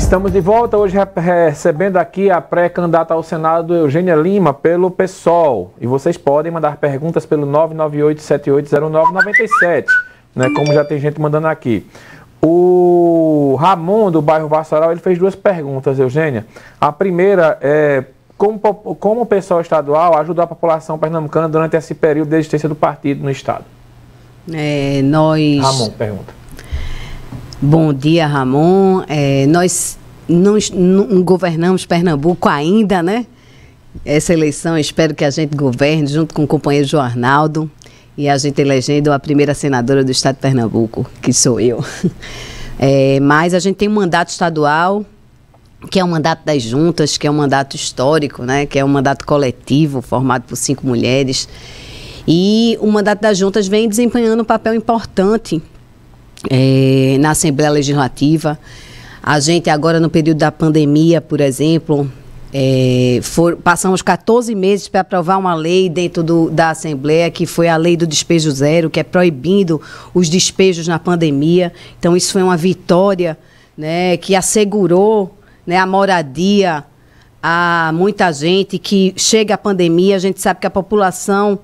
Estamos de volta hoje recebendo aqui a pré-candidata ao Senado, Eugênia Lima, pelo PSOL. E vocês podem mandar perguntas pelo 998-780997, né, como já tem gente mandando aqui. O Ramon, do bairro Vassoural, ele fez duas perguntas, Eugênia. A primeira é como o PSOL estadual ajudou a população pernambucana durante esse período de existência do partido no estado? Ramon pergunta. Bom dia, Ramon. Nós não governamos Pernambuco ainda, né? Essa eleição, eu espero que a gente governe junto com o companheiro João Arnaldo e a gente elegendo a primeira senadora do estado de Pernambuco, que sou eu. Mas a gente tem um mandato estadual, que é o mandato das juntas, que é um mandato histórico, né? Que é um mandato coletivo, formado por 5 mulheres. E o mandato das juntas vem desempenhando um papel importante na Assembleia Legislativa. A gente agora no período da pandemia, por exemplo, passamos 14 meses para aprovar uma lei dentro da Assembleia, que foi a lei do despejo zero, que é proibindo os despejos na pandemia. Então isso foi uma vitória, né, que assegurou, né, a moradia a muita gente. Que chega a pandemia, a gente sabe que a população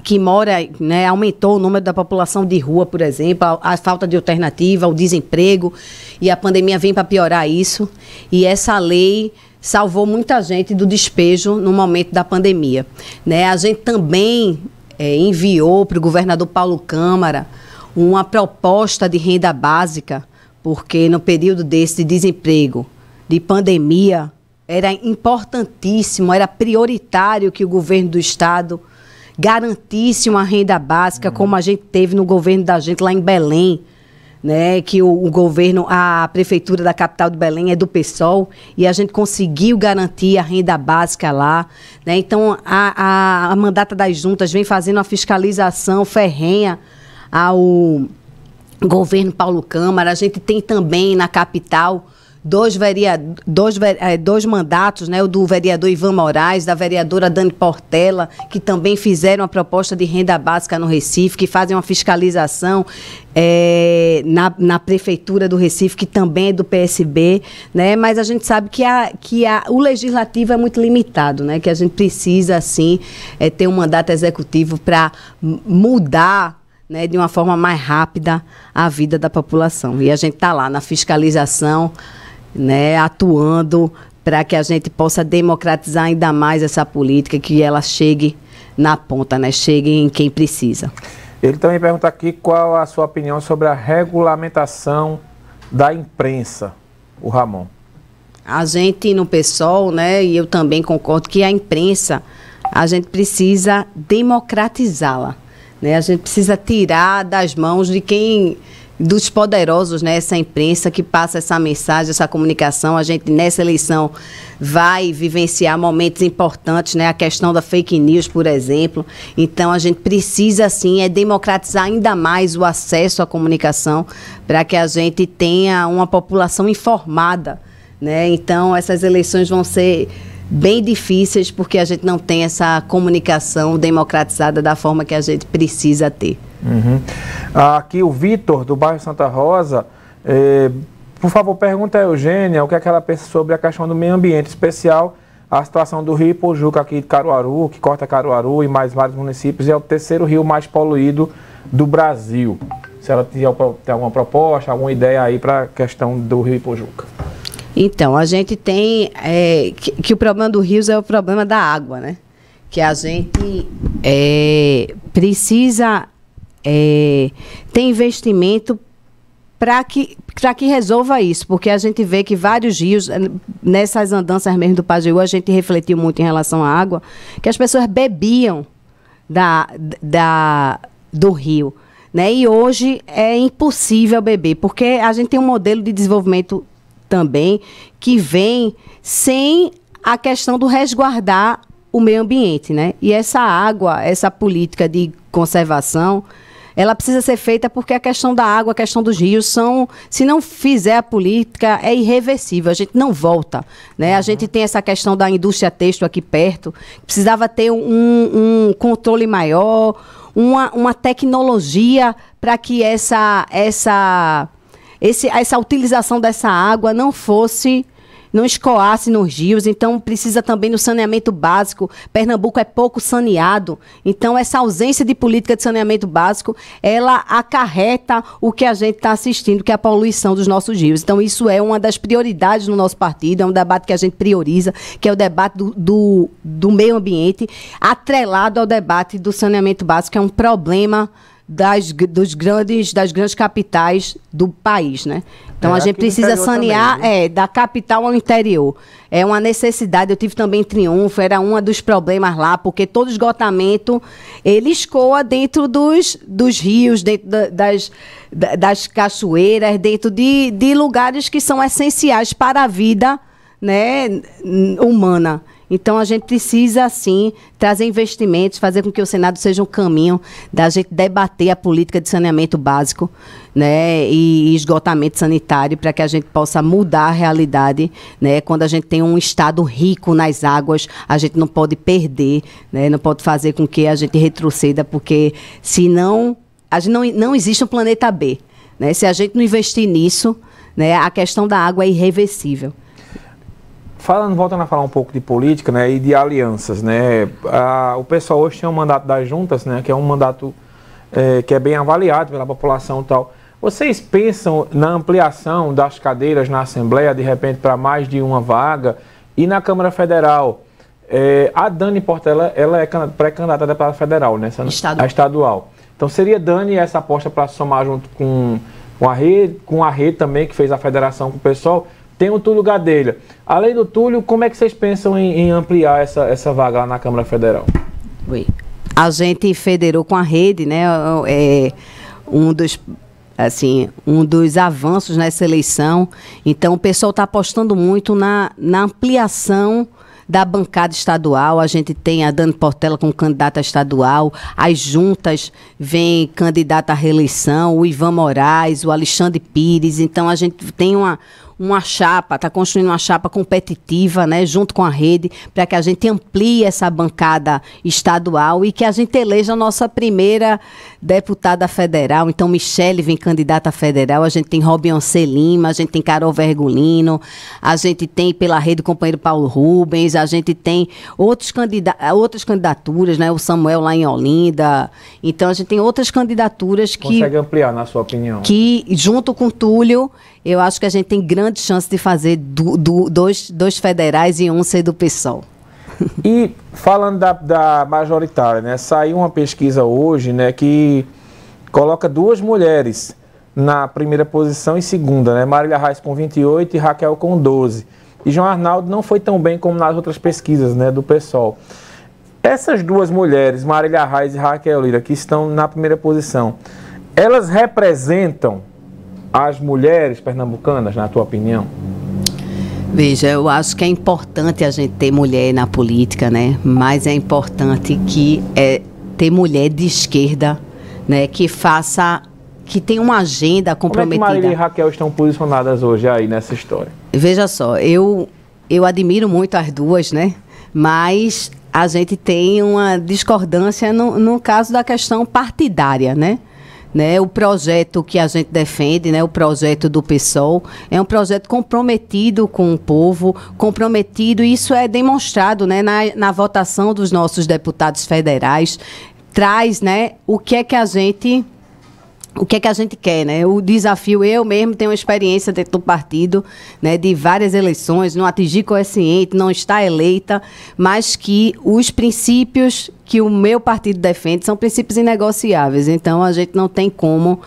que mora, né, aumentou o número da população de rua, por exemplo, a falta de alternativa, o desemprego, e a pandemia vem para piorar isso. E essa lei salvou muita gente do despejo no momento da pandemia, né? A gente também enviou para o governador Paulo Câmara uma proposta de renda básica, porque no período desse de desemprego, de pandemia, era importantíssimo, era prioritário que o governo do estado garantisse uma renda básica, como a gente teve no governo da gente lá em Belém, né, que o governo, a prefeitura da capital de Belém é do PSOL, e a gente conseguiu garantir a renda básica lá, né? Então a mandata das juntas vem fazendo uma fiscalização ferrenha ao governo Paulo Câmara. A gente tem também na capital dois mandatos, né, o do vereador Ivan Moraes, da vereadora Dani Portela, que também fizeram uma proposta de renda básica no Recife, que fazem uma fiscalização na prefeitura do Recife, que também é do PSB, né? Mas a gente sabe que o legislativo é muito limitado, né? Que a gente precisa, assim, ter um mandato executivo para mudar, né, de uma forma mais rápida a vida da população. E a gente está lá na fiscalização, né, atuando para que a gente possa democratizar ainda mais essa política, que ela chegue na ponta, né, chegue em quem precisa. Ele também pergunta aqui qual a sua opinião sobre a regulamentação da imprensa, o Ramon. A gente no PSOL, né, e eu também concordo que a imprensa, a gente precisa democratizá-la, né, a gente precisa tirar das mãos dos poderosos, né, essa imprensa que passa essa mensagem, essa comunicação. A gente nessa eleição vai vivenciar momentos importantes, né, a questão da fake news, por exemplo. Então a gente precisa sim democratizar ainda mais o acesso à comunicação para que a gente tenha uma população informada, né? Então essas eleições vão ser bem difíceis porque a gente não tem essa comunicação democratizada da forma que a gente precisa ter. Uhum. Aqui o Vitor, do bairro Santa Rosa, por favor, pergunta a Eugênia o que é que ela pensa sobre a questão do meio ambiente, especial a situação do rio Ipojuca aqui de Caruaru, que corta Caruaru e mais vários municípios, e é o terceiro rio mais poluído do Brasil. Se ela tem alguma proposta, alguma ideia aí para a questão do rio Ipojuca. Então, a gente tem que o problema do rio é o problema da água, né? Que a gente precisa ter investimento para que resolva isso, porque a gente vê que vários rios, nessas andanças mesmo do Pajeú, a gente refletiu muito em relação à água, que as pessoas bebiam do rio, né? E hoje é impossível beber, porque a gente tem um modelo de desenvolvimento também que vem sem a questão do resguardar o meio ambiente, né? E essa água, essa política de conservação, ela precisa ser feita porque a questão da água, a questão dos rios se não fizer a política, é irreversível, a gente não volta, né? A gente tem essa questão da indústria têxtil aqui perto, precisava ter um controle maior, uma tecnologia para que essa essa utilização dessa água não escoasse nos rios. Então precisa também no saneamento básico. Pernambuco é pouco saneado, então essa ausência de política de saneamento básico, ela acarreta o que a gente está assistindo, que é a poluição dos nossos rios. Então isso é uma das prioridades no nosso partido, é um debate que a gente prioriza, que é o debate do meio ambiente, atrelado ao debate do saneamento básico, que é um problema das grandes capitais do país, né? Então a gente precisa sanear também, da capital ao interior. É uma necessidade. Eu tive também em Triunfo, era um dos problemas lá, porque todo esgotamento ele escoa dentro dos rios, dentro das cachoeiras, dentro de lugares que são essenciais para a vida, né, humana. Então, a gente precisa, sim, trazer investimentos, fazer com que o Senado seja um caminho da gente debater a política de saneamento básico, né, e esgotamento sanitário, para que a gente possa mudar a realidade, né? Quando a gente tem um estado rico nas águas, a gente não pode perder, né, não pode fazer com que a gente retroceda, porque senão não existe um planeta B, né? Se a gente não investir nisso, né, a questão da água é irreversível. Voltando a falar um pouco de política, né, e de alianças, né, o pessoal hoje tem um mandato das juntas, né, que é um mandato que é bem avaliado pela população e tal. Vocês pensam na ampliação das cadeiras na Assembleia, de repente, para mais de uma vaga? E na Câmara Federal, a Dani Portela, ela é pré-candidata a deputada federal, né? A estadual. Então seria Dani essa aposta para somar junto com a rede também, que fez a federação com o pessoal. Tem o Túlio Gadelha. Além do Túlio, como é que vocês pensam em ampliar essa vaga lá na Câmara Federal? Oi. A gente federou com a rede, né? Um dos avanços nessa eleição. Então, o pessoal está apostando muito na ampliação da bancada estadual. A gente tem a Dani Portela como candidata estadual, as juntas vêm candidata à reeleição, o Ivan Moraes, o Alexandre Pires. Então, a gente tem uma chapa, está construindo uma chapa competitiva, né, junto com a rede, para que a gente amplie essa bancada estadual e que a gente eleja a nossa primeira deputada federal. Então, Michele vem candidata federal, a gente tem Robionce Lima, a gente tem Carol Vergolino, a gente tem pela rede o companheiro Paulo Rubens, a gente tem outras candidaturas, né, o Samuel lá em Olinda. Então, a gente tem outras candidaturas que... Consegue ampliar, na sua opinião? Que, junto com o Túlio, eu acho que a gente tem grande chance de fazer dois federais e um ser do PSOL. E falando da majoritária, né, saiu uma pesquisa hoje, né, que coloca duas mulheres na primeira posição e segunda, né, Marília Reis com 28 e Raquel com 12. E João Arnaldo não foi tão bem como nas outras pesquisas, né, do PSOL. Essas duas mulheres, Marília Reis e Raquel Lira, que estão na primeira posição, elas representam as mulheres pernambucanas, na tua opinião? Veja, eu acho que é importante a gente ter mulher na política, né? Mas é importante ter mulher de esquerda, né? Que tenha uma agenda comprometida. Como é que Marília e Raquel estão posicionadas hoje aí nessa história? Veja só, eu admiro muito as duas, né? Mas a gente tem uma discordância no caso da questão partidária, né? O projeto que a gente defende, né, o projeto do PSOL, é um projeto comprometido com o povo, comprometido, e isso é demonstrado, né, na votação dos nossos deputados federais, traz, né, o que é que a gente quer, né? O desafio, eu mesmo tenho uma experiência dentro do partido, né, de várias eleições, não atingi coeficiente, não está eleita, mas que os princípios que o meu partido defende são princípios inegociáveis. Então, a gente não tem como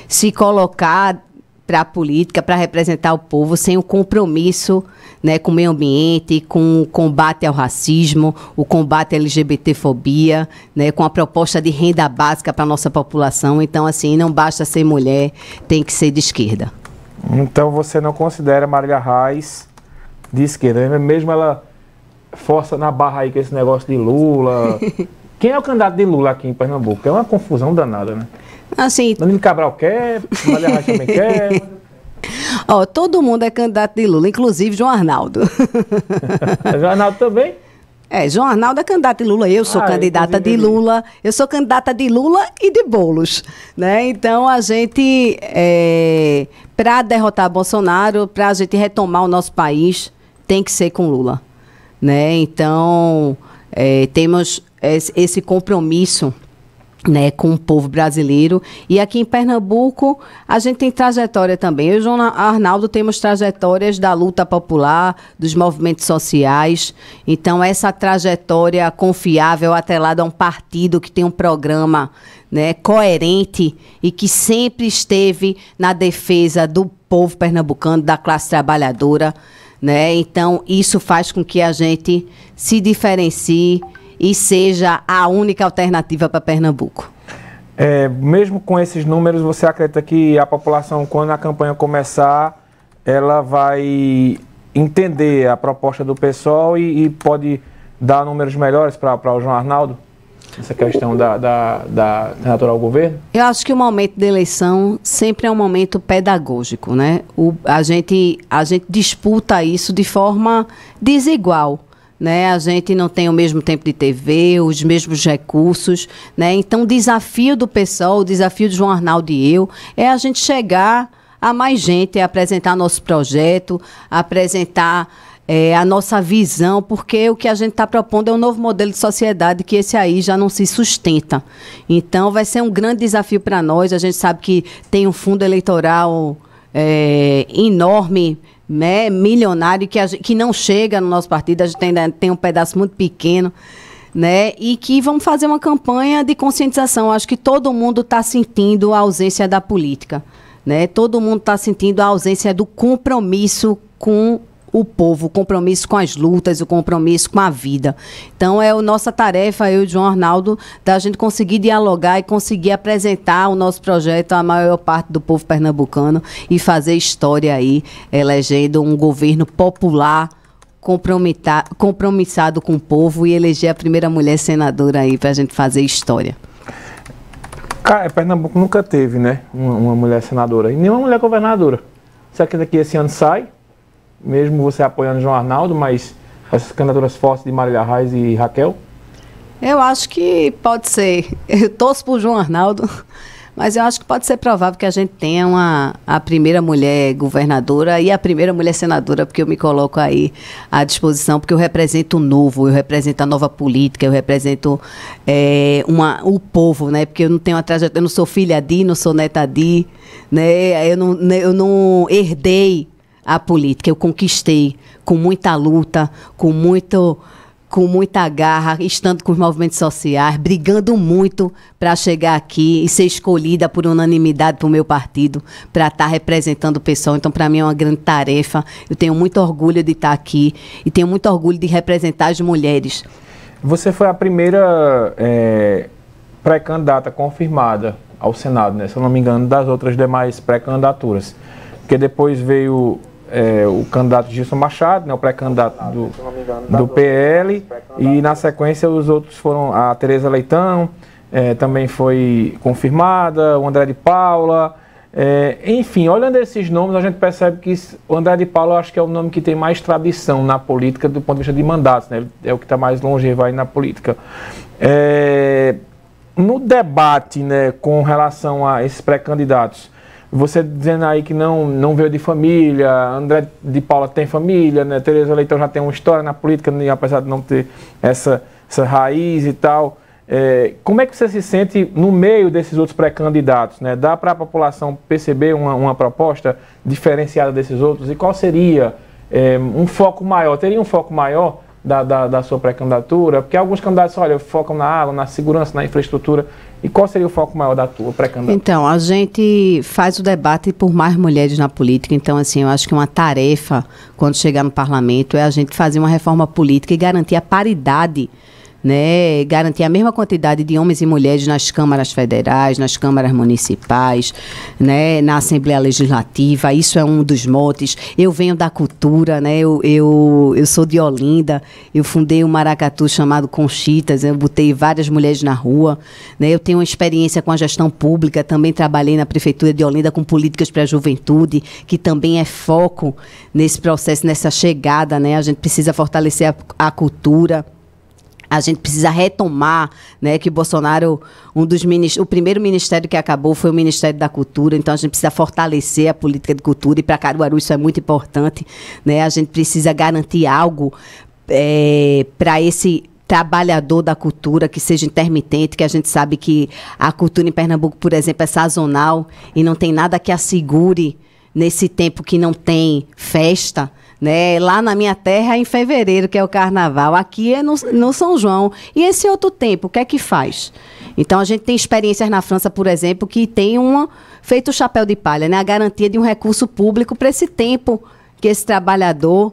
se colocar para a política, para representar o povo, sem o compromisso, né, com o meio ambiente, com o combate ao racismo, o combate à LGBTfobia, né, com a proposta de renda básica para a nossa população. Então, assim, não basta ser mulher, tem que ser de esquerda. Então, você não considera Marília Reis de esquerda, né? Mesmo ela força na barra aí com esse negócio de Lula. Quem é o candidato de Lula aqui em Pernambuco? É uma confusão danada, né? Assim, Danilo Cabral quer, Marília Reis também quer. Todo mundo é candidato de Lula, inclusive João Arnaldo. João Arnaldo também? João Arnaldo é candidato de Lula, eu sou candidata de Lula, eu sou candidata de Lula e de Boulos, né? Então a gente, para derrotar Bolsonaro, para a gente retomar o nosso país, tem que ser com Lula, né? Então temos esse compromisso, né, com o povo brasileiro. E aqui em Pernambuco a gente tem trajetória também. Eu e o João Arnaldo temos trajetórias da luta popular, dos movimentos sociais. Então essa trajetória confiável, atrelada a um partido que tem um programa, né, coerente e que sempre esteve na defesa do povo pernambucano, da classe trabalhadora, né? Então isso faz com que a gente se diferencie e seja a única alternativa para Pernambuco. Mesmo com esses números, você acredita que a população, quando a campanha começar, ela vai entender a proposta do PSOL e pode dar números melhores para o João Arnaldo? Essa questão da candidatura ao governo? Eu acho que o momento da eleição sempre é um momento pedagógico, né? A gente disputa isso de forma desigual, né? A gente não tem o mesmo tempo de TV, os mesmos recursos, né? Então o desafio do PSOL, o desafio de João Arnaldo e eu, é a gente chegar a mais gente, apresentar nosso projeto, apresentar a nossa visão, porque o que a gente está propondo é um novo modelo de sociedade, que esse aí já não se sustenta. Então vai ser um grande desafio para nós. A gente sabe que tem um fundo eleitoral enorme, né, milionário, que não chega no nosso partido. A gente ainda tem um pedaço muito pequeno, né, e que vamos fazer uma campanha de conscientização. Acho que todo mundo está sentindo a ausência da política, né? Todo mundo está sentindo a ausência do compromisso com o povo, o compromisso com as lutas, o compromisso com a vida. Então é a nossa tarefa, eu e o João Arnaldo, da gente conseguir dialogar e conseguir apresentar o nosso projeto à maior parte do povo pernambucano e fazer história aí, elegendo um governo popular, compromissado com o povo, e eleger a primeira mulher senadora aí para a gente fazer história. Pernambuco nunca teve, né, uma mulher senadora e nenhuma mulher governadora. Será que daqui esse ano sai? Mesmo você apoiando João Arnaldo, mas essas candidaturas fortes de Marília Reis e Raquel? Eu acho que pode ser. Eu torço por João Arnaldo, mas eu acho que pode ser provável que a gente tenha a primeira mulher governadora e a primeira mulher senadora, porque eu me coloco aí à disposição, porque eu represento o novo, eu represento a nova política, eu represento o povo, né? Porque eu não tenho uma trajetória, eu não sou filha de, não sou neta de, né? Eu não herdei a política, eu conquistei com muita luta, com muita garra, estando com os movimentos sociais, brigando muito para chegar aqui e ser escolhida por unanimidade para o meu partido, para estar representando o pessoal. Então, para mim é uma grande tarefa. Eu tenho muito orgulho de estar aqui e tenho muito orgulho de representar as mulheres. Você foi a primeira pré-candidata confirmada ao Senado, né? Se eu não me engano, das outras demais pré-candidaturas. Porque depois veio o candidato Gilson Machado, né, o pré-candidato do PL, e na sequência os outros foram a Tereza Leitão, também foi confirmada, o André de Paula, enfim, olhando esses nomes, a gente percebe que o André de Paula, eu acho que é o nome que tem mais tradição na política do ponto de vista de mandatos, né? É o que está mais longevo aí na política. No debate, né, com relação a esses pré-candidatos, você dizendo aí que não veio de família, André de Paula tem família, né? Tereza Leitão já tem uma história na política, apesar de não ter essa raiz e tal. Como é que você se sente no meio desses outros pré-candidatos, né? Dá para a população perceber uma proposta diferenciada desses outros? E qual seria um foco maior? Teria um foco maior da sua pré-candidatura? Porque alguns candidatos, olha, focam na água, na segurança, na infraestrutura. E qual seria o foco maior da tua pré-candidatura? Então, a gente faz o debate por mais mulheres na política. Então, assim, eu acho que uma tarefa, quando chegar no parlamento, é a gente fazer uma reforma política e garantir a paridade, né, garantir a mesma quantidade de homens e mulheres nas câmaras federais, nas câmaras municipais, né, na Assembleia Legislativa. Isso é um dos motes. Eu venho da cultura, né, eu sou de Olinda, eu fundei um maracatu chamado Conchitas, eu botei várias mulheres na rua, né, eu tenho uma experiência com a gestão pública, também trabalhei na Prefeitura de Olinda com políticas para a juventude, que também é foco nesse processo, nessa chegada, né, a gente precisa fortalecer a cultura. A gente precisa retomar, né, que Bolsonaro, o primeiro ministério que acabou foi o Ministério da Cultura, então a gente precisa fortalecer a política de cultura, e para Caruaru isso é muito importante, né? A gente precisa garantir algo para esse trabalhador da cultura que seja intermitente, que a gente sabe que a cultura em Pernambuco, por exemplo, é sazonal e não tem nada que assegure nesse tempo que não tem festa, né? Lá na minha terra é em fevereiro, que é o carnaval, aqui é no São João. E esse outro tempo, o que é que faz? Então a gente tem experiências na França, por exemplo, que tem feito o chapéu de palha, né? A garantia de um recurso público para esse tempo que esse trabalhador,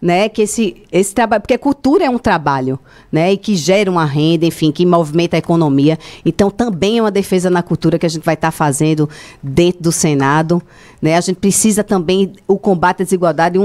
né, que esse trabalho, porque cultura é um trabalho, né, e que gera uma renda, enfim, que movimenta a economia. Então também é uma defesa na cultura que a gente vai estar fazendo dentro do Senado, né? A gente precisa também o combate à desigualdade.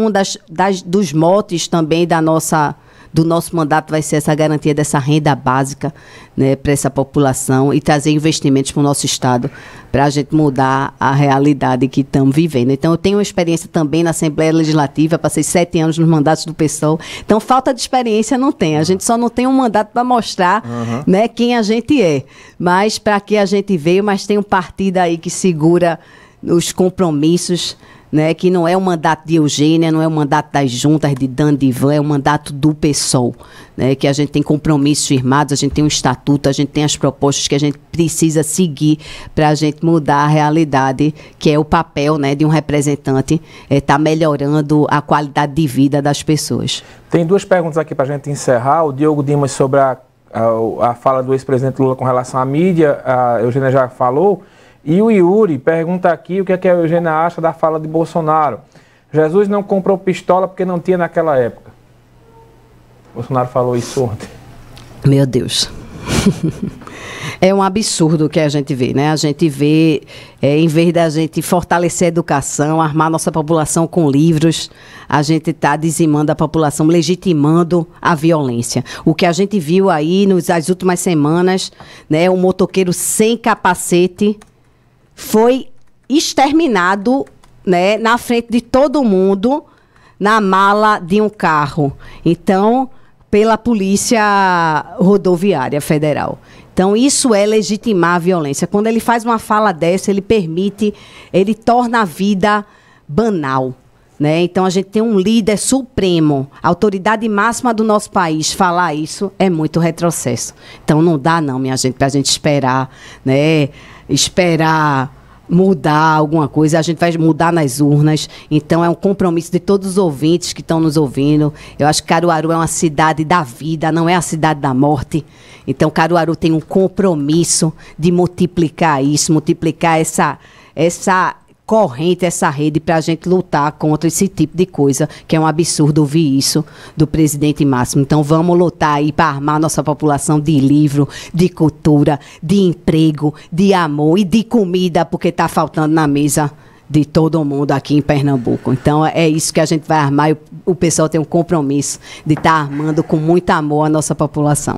Dos motes também do nosso mandato vai ser essa garantia dessa renda básica, né, para essa população, e trazer investimentos para o nosso Estado, para a gente mudar a realidade que estamos vivendo. Então, eu tenho uma experiência também na Assembleia Legislativa, passei 7 anos nos mandatos do PSOL, então falta de experiência não tem, a gente só não tem um mandato para mostrar, né, quem a gente é, mas para que a gente veio, mas tem um partido aí que segura os compromissos, né, que não é o mandato de Eugênia, não é o mandato das juntas de Dandivan, é o mandato do PSOL, né, que a gente tem compromissos firmados, a gente tem um estatuto, a gente tem as propostas que a gente precisa seguir para a gente mudar a realidade, que é o papel, né, de um representante, tá melhorando a qualidade de vida das pessoas. Tem 2 perguntas aqui para a gente encerrar. O Diogo Dimas sobre a fala do ex-presidente Lula com relação à mídia, a Eugênia já falou. E o Yuri pergunta aqui o que é que a Eugênia acha da fala de Bolsonaro. Jesus não comprou pistola porque não tinha naquela época. Bolsonaro falou isso ontem. Meu Deus. É um absurdo o que a gente vê, né? A gente vê, em vez da gente fortalecer a educação, armar nossa população com livros, a gente está dizimando a população, legitimando a violência. O que a gente viu aí nas últimas semanas, né? Um motoqueiro sem capacete foi exterminado, né, na frente de todo mundo, na mala de um carro. Então, pela Polícia Rodoviária Federal. Então, isso é legitimar a violência. Quando ele faz uma fala dessa, ele torna a vida banal, né? Então, a gente tem um líder supremo, a autoridade máxima do nosso país, falar isso é muito retrocesso. Então, não dá não, minha gente, para a gente esperar, né? Esperar mudar alguma coisa, a gente vai mudar nas urnas. Então é um compromisso de todos os ouvintes que estão nos ouvindo. Eu acho que Caruaru é uma cidade da vida, não é a cidade da morte. Então Caruaru tem um compromisso de multiplicar isso, multiplicar essa corrente, essa rede, para a gente lutar contra esse tipo de coisa, que é um absurdo ouvir isso do presidente Máximo. Então vamos lutar aí para armar nossa população de livro, de cultura, de emprego, de amor e de comida, porque está faltando na mesa de todo mundo aqui em Pernambuco. Então é isso que a gente vai armar, e o pessoal tem um compromisso de estar armando com muito amor a nossa população.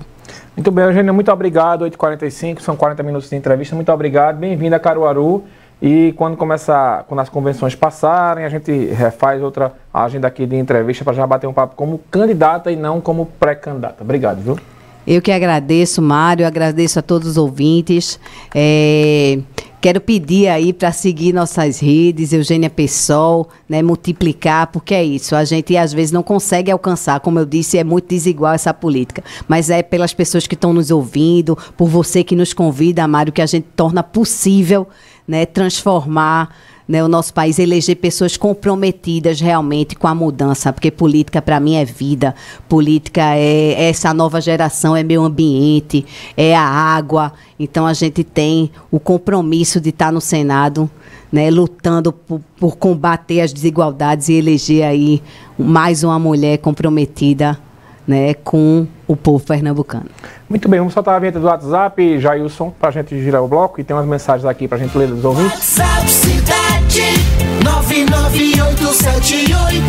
Muito bem, Eugênia, muito obrigado. 8h45, são 40 minutos de entrevista. Muito obrigado, bem-vinda a Caruaru. E quando as convenções passarem, a gente refaz outra agenda aqui de entrevista para já bater um papo como candidata e não como pré-candidata. Obrigado, viu? Eu que agradeço, Mário, agradeço a todos os ouvintes. Quero pedir aí para seguir nossas redes, Eugênia PSOL, né, multiplicar, porque é isso, a gente às vezes não consegue alcançar, como eu disse, é muito desigual essa política, mas é pelas pessoas que estão nos ouvindo, por você que nos convida, Mário, que a gente torna possível, né, transformar, né, o nosso país, eleger pessoas comprometidas realmente com a mudança, porque política para mim é vida, política é essa nova geração, é meio ambiente, é a água. Então a gente tem o compromisso de estar no Senado, né, lutando por combater as desigualdades e eleger aí mais uma mulher comprometida, né, com o povo pernambucano. Muito bem, vamos soltar a vinheta do WhatsApp, Jailson, para a gente girar o bloco, e tem umas mensagens aqui para a gente ler dos ouvintes. WhatsApp Cidade 99878